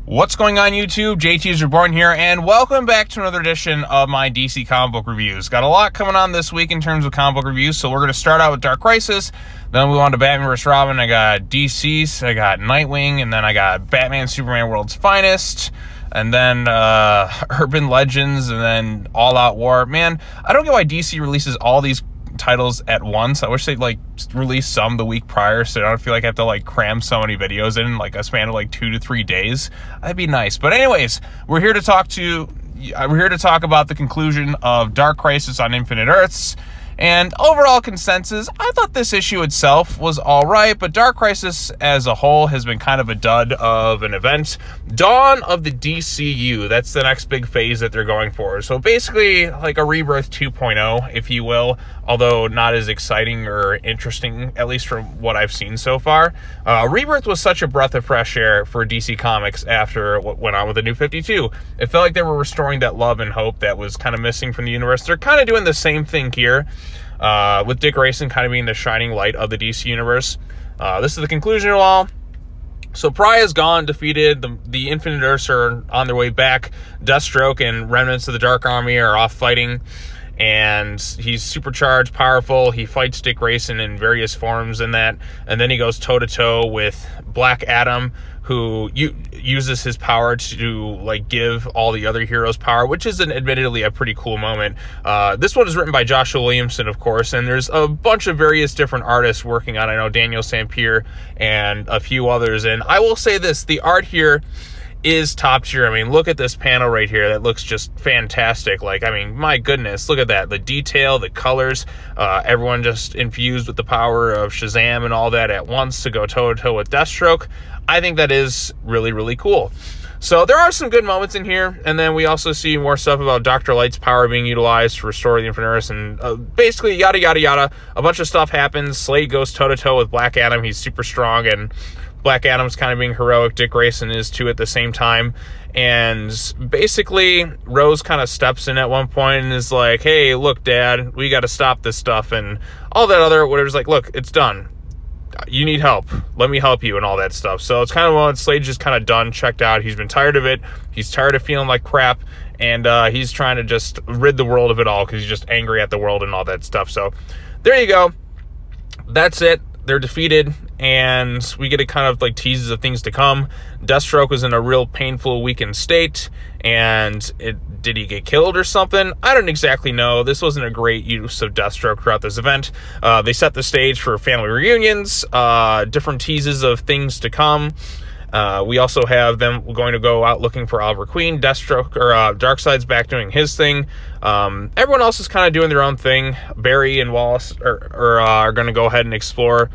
What's going on, YouTube? JT's Reborn here, and welcome back to another edition of my DC comic book reviews. Got a lot coming on this week in terms of comic book reviews, so we're going to start out with Dark Crisis, then we on to Batman vs. Robin. I got DC's, I got Nightwing, and then I got Batman Superman World's Finest, and then Urban Legends, and then All Out War. Man, I don't get why DC releases all these titles at once. I wish they'd release some the week prior, so I don't feel like I have to cram so many videos in a span of 2 to 3 days. That'd be nice. But anyways, we're here to talk about the conclusion of Dark Crisis on Infinite Earths. And overall consensus, I thought this issue itself was all right, but Dark Crisis as a whole has been kind of a dud of an event. Dawn of the DCU, that's the next big phase that they're going for. So basically a Rebirth 2.0, if you will, although not as exciting or interesting, at least from what I've seen so far. Rebirth was such a breath of fresh air for DC Comics after what went on with the New 52. It felt like they were restoring that love and hope that was kind of missing from the universe. They're kind of doing the same thing here. With Dick Grayson kind of being the shining light of the DC universe. This is the conclusion of all. So Pariah's gone, defeated. The Infinite Earths are on their way back. Deathstroke and remnants of the Dark Army are off fighting. And he's supercharged, powerful. He fights Dick Grayson in various forms in that. And then he goes toe-to-toe with Black Adam, who uses his power to give all the other heroes power, which is admittedly a pretty cool moment. This one is written by Joshua Williamson, of course, and there's a bunch of various different artists working on it. I know Daniel Sampere and a few others. And I will say this, the art here is top tier. I mean, look at this panel right here. That looks just fantastic. My goodness, look at that. The detail, the colors, everyone just infused with the power of Shazam and all that at once to go toe-to-toe with Deathstroke. I think that is really, really cool. So there are some good moments in here, and then we also see more stuff about Dr. Light's power being utilized to restore the Infinite Earths, and basically yada, yada, yada. A bunch of stuff happens. Slade goes toe-to-toe with Black Adam. He's super strong, and Black Adam's kind of being heroic. Dick Grayson is too at the same time. And basically, Rose kind of steps in at one point and is like, hey, look, Dad, we got to stop this stuff. And all that other, whatever's look, it's done. You need help. Let me help you and all that stuff. So it's kind of when Slade's just kind of done, checked out. He's been tired of it. He's tired of feeling like crap. And he's trying to just rid the world of it all because he's just angry at the world and all that stuff. So there you go. That's it. They're defeated, and we get a kind of teases of things to come. Deathstroke was in a real painful, weakened state, and did he get killed or something? I don't exactly know. This wasn't a great use of Deathstroke throughout this event. They set the stage for family reunions, different teases of things to come. We also have them going to go out looking for Oliver Queen. Deathstroke, or Darkseid's back doing his thing. Everyone else is kind of doing their own thing. Barry and Wallace are going to go ahead and explore,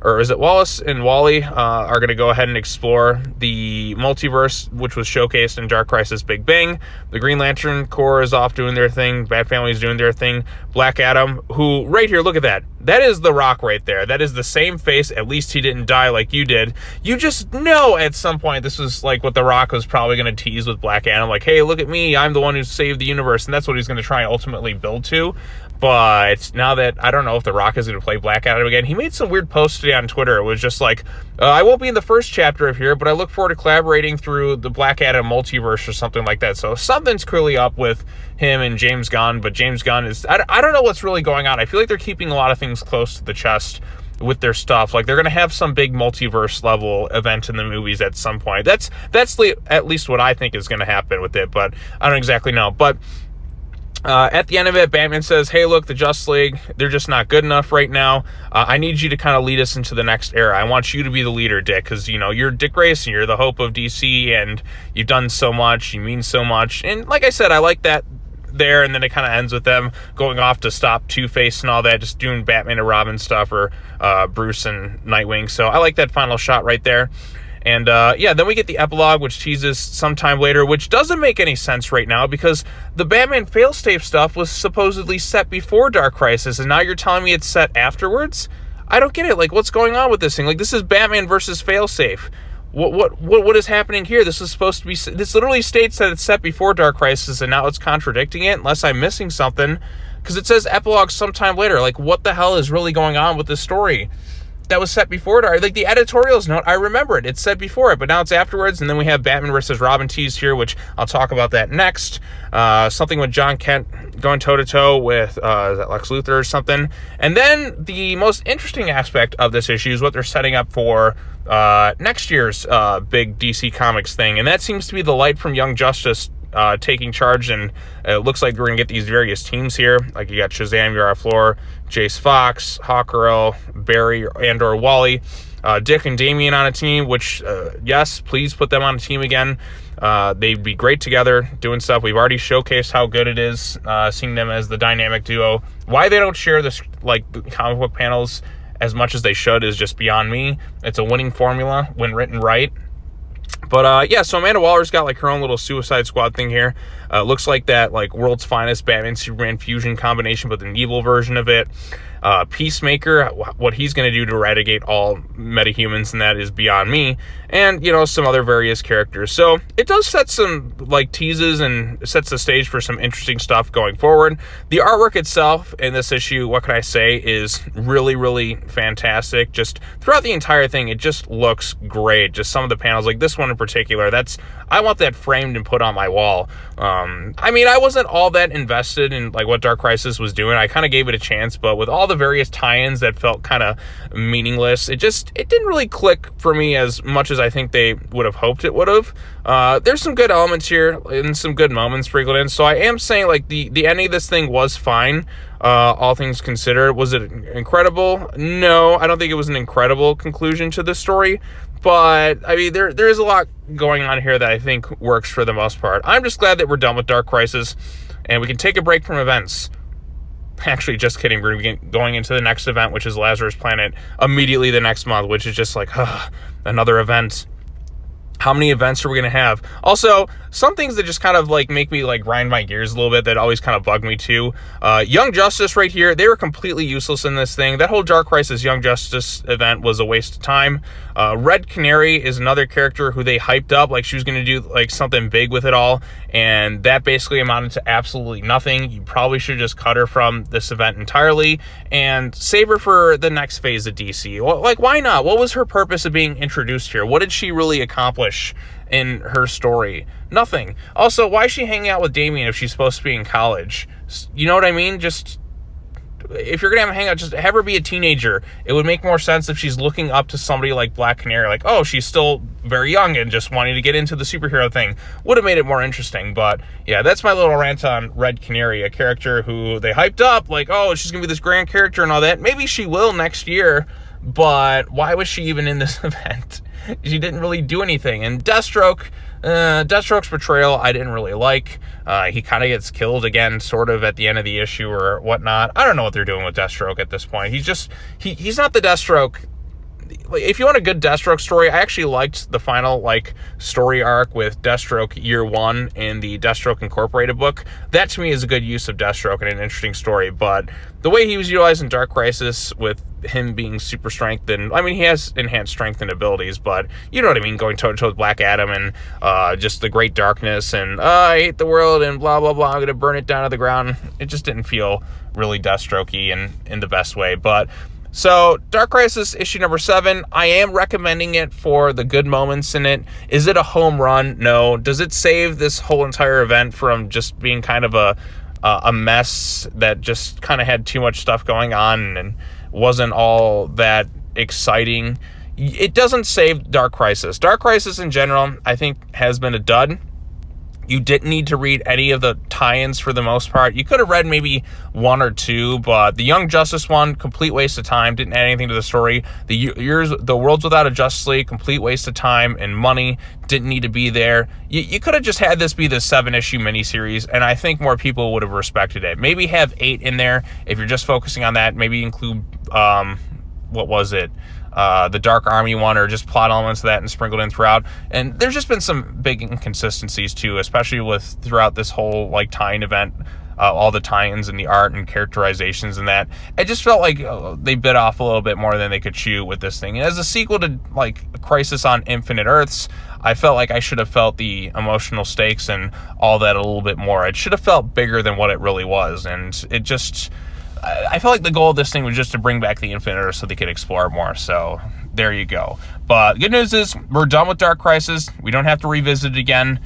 or is it Wallace and Wally are going to go ahead and explore the multiverse, which was showcased in Dark Crisis Big Bang. The Green Lantern Corps is off doing their thing. Bat Family's doing their thing. Black Adam, who, right here, look at that. That is The Rock right there. That is the same face. At least he didn't die like you did. You just know at some point this was what The Rock was probably going to tease with Black Adam. Hey, look at me. I'm the one who saved the universe. And that's what he's going to try and ultimately build to. But now that, I don't know if The Rock is going to play Black Adam again. He made some weird posts today on Twitter. It was just I won't be in the first chapter of here, but I look forward to collaborating through the Black Adam multiverse or something like that. So something's clearly up with him and James Gunn, but James Gunn is, I don't know what's really going on. I feel like they're keeping a lot of things close to the chest with their stuff. They're going to have some big multiverse level event in the movies at some point. That's at least what I think is going to happen with it, but I don't exactly know. But at the end of it, Batman says, hey, look, the Justice League, they're just not good enough right now. I need you to kind of lead us into the next era. I want you to be the leader, Dick, because, you're Dick Grayson, you're the hope of DC, and you've done so much, you mean so much. And like I said, I like that there, and then it kind of ends with them going off to stop Two-Face and all that, just doing Batman and Robin stuff, or Bruce and Nightwing. So I like that final shot right there. And then we get the epilogue, which teases sometime later, which doesn't make any sense right now because the Batman failsafe stuff was supposedly set before Dark Crisis, and now you're telling me it's set afterwards? I don't get it. What's going on with this thing? This is Batman versus failsafe. What is happening here? This is supposed to be. This literally states that it's set before Dark Crisis, and now it's contradicting it. Unless I'm missing something, because it says epilogue sometime later. What the hell is really going on with this story? that was set before it. Like the editorials note, I remember it. It's said before it, but now it's afterwards. And then we have Batman versus Robin teased here, which I'll talk about that next. Something with John Kent going toe-to-toe with is that Lex Luthor or something. And then the most interesting aspect of this issue is what they're setting up for next year's big DC Comics thing. And that seems to be the Light from Young Justice taking charge, and it looks like we're going to get these various teams here. Like you got Shazam, Yara Flor, Jace Fox, Hawkgirl, Barry, and/or Wally, Dick and Damian on a team, which, yes, please put them on a team again. They'd be great together doing stuff. We've already showcased how good it is, seeing them as the dynamic duo. Why they don't share this, like, comic book panels as much as they should is just beyond me. It's a winning formula when written right. But, yeah, so Amanda Waller's got, like, her own little Suicide Squad thing here. Looks like that, like, world's finest Batman-Superman fusion combination, but an evil version of it. Peacemaker, what he's going to do to eradicate all metahumans, and that is beyond me. And, you know, some other various characters. So it does set some, like, teases and sets the stage for some interesting stuff going forward. The artwork itself in this issue, what can I say, is really, really fantastic. Just throughout the entire thing, it just looks great. Just some of the panels, like this one in particular, I want that framed and put on my wall. I mean, I wasn't all that invested in, like, what Dark Crisis was doing. I kind of gave it a chance, but with all the various tie-ins that felt kind of meaningless, it didn't really click for me as much as I think they would have hoped it would have. There's some good elements here and some good moments sprinkled in, so I am saying, like, the ending of this thing was fine, all things considered. Was it incredible? No, I don't think it was an incredible conclusion to this story, but, I mean, there is a lot going on here that I think works for the most part. I'm just glad that we're done with Dark Crisis, and we can take a break from events. Actually, just kidding. We're going to be going into the next event, which is Lazarus Planet, immediately the next month, which is just like, another event. How many events are we going to have? Also, some things that just kind of, like, make me, like, grind my gears a little bit that always kind of bug me, too. Young Justice right here, they were completely useless in this thing. That whole Dark Crisis Young Justice event was a waste of time. Red Canary is another character who they hyped up, like she was going to do, like, something big with it all, and that basically amounted to absolutely nothing. You probably should just cut her from this event entirely and save her for the next phase of DC. Well, like, why not? What was her purpose of being introduced here? What did she really accomplish in her story? Nothing. Also, why is she hanging out with Damian if she's supposed to be in college? You know what I mean? Just, if you're gonna have a hangout, just have her be a teenager. It would make more sense if she's looking up to somebody like Black Canary, like, oh, she's still very young and just wanting to get into the superhero thing. Would have made it more interesting. But yeah, that's my little rant on Red Canary, a character who they hyped up, like, oh, she's gonna be this grand character and all that. Maybe she will next year, but why was she even in this event? She didn't really do anything. And Deathstroke's portrayal, I didn't really like. He kind of gets killed again, sort of, at the end of the issue or whatnot. I don't know what they're doing with Deathstroke at this point. He's not the Deathstroke. Like, if you want a good Deathstroke story, I actually liked the final, like, story arc with Deathstroke Year 1 in the Deathstroke Incorporated book. That, to me, is a good use of Deathstroke and an interesting story. But the way he was utilized in Dark Crisis with him being super strength, and I mean, he has enhanced strength and abilities, but you know what I mean, going toe-to-toe with Black Adam and just the Great Darkness and I hate the world and blah, blah, blah, I'm going to burn it down to the ground. It just didn't feel really Deathstroke-y in the best way. But so, Dark Crisis issue number 7, I am recommending it for the good moments in it. Is it a home run? No. Does it save this whole entire event from just being kind of a mess that just kind of had too much stuff going on and wasn't all that exciting? It doesn't save Dark Crisis. Dark Crisis in general, I think, has been a dud. You didn't need to read any of the tie-ins for the most part. You could have read maybe one or two, but the Young Justice one, complete waste of time, didn't add anything to the story. The Worlds Without a Justice League, complete waste of time and money, didn't need to be there. You could have just had this be the 7-issue miniseries, and I think more people would have respected it. Maybe have 8 in there if you're just focusing on that. Maybe include, what was it? The Dark Army one, or just plot elements of that and sprinkled in throughout. And there's just been some big inconsistencies too, especially with throughout this whole, like, tie-in event, all the tie-ins and the art and characterizations and that. It just felt like they bit off a little bit more than they could chew with this thing. And as a sequel to, like, Crisis on Infinite Earths, I felt like I should have felt the emotional stakes and all that a little bit more. It should have felt bigger than what it really was. And it just, I feel like the goal of this thing was just to bring back the Infinite Earth so they could explore more. So there you go. But good news is we're done with Dark Crisis. We don't have to revisit it again.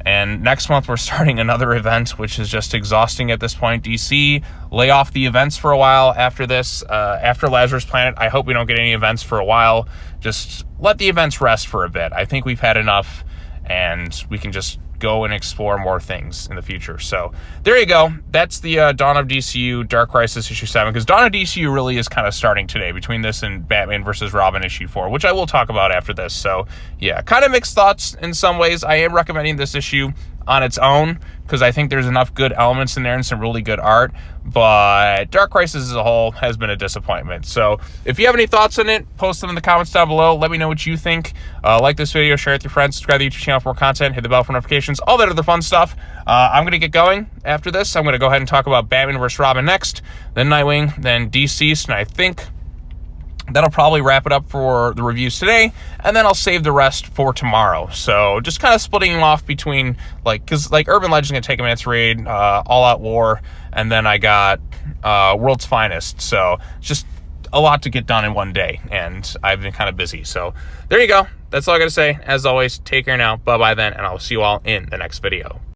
And next month we're starting another event, which is just exhausting at this point. DC, lay off the events for a while after this, after Lazarus Planet. I hope we don't get any events for a while. Just let the events rest for a bit. I think we've had enough, and we can just go and explore more things in the future. So there you go. That's the Dawn of DCU Dark Crisis issue 7, because Dawn of DCU really is kind of starting today between this and Batman versus Robin issue 4, which I will talk about after this. So yeah, kind of mixed thoughts in some ways. I am recommending this issue on its own because I think there's enough good elements in there and some really good art, but Dark Crisis as a whole has been a disappointment. So if you have any thoughts on it, post them in the comments down below. Let me know what you think. Like this video, share it with your friends, subscribe to the YouTube channel for more content, hit the bell for notifications, all that other fun stuff. I'm going to get going after this. I'm going to go ahead and talk about Batman vs. Robin next, then Nightwing, then Deceased, and I think that'll probably wrap it up for the reviews today, and then I'll save the rest for tomorrow. So just kind of splitting them off between, like, because like Urban Legend's going to take a minute to read, All Out War, and then I got World's Finest. So just a lot to get done in one day, and I've been kind of busy. So there you go. That's all I got to say. As always, take care now. Bye-bye then, and I'll see you all in the next video.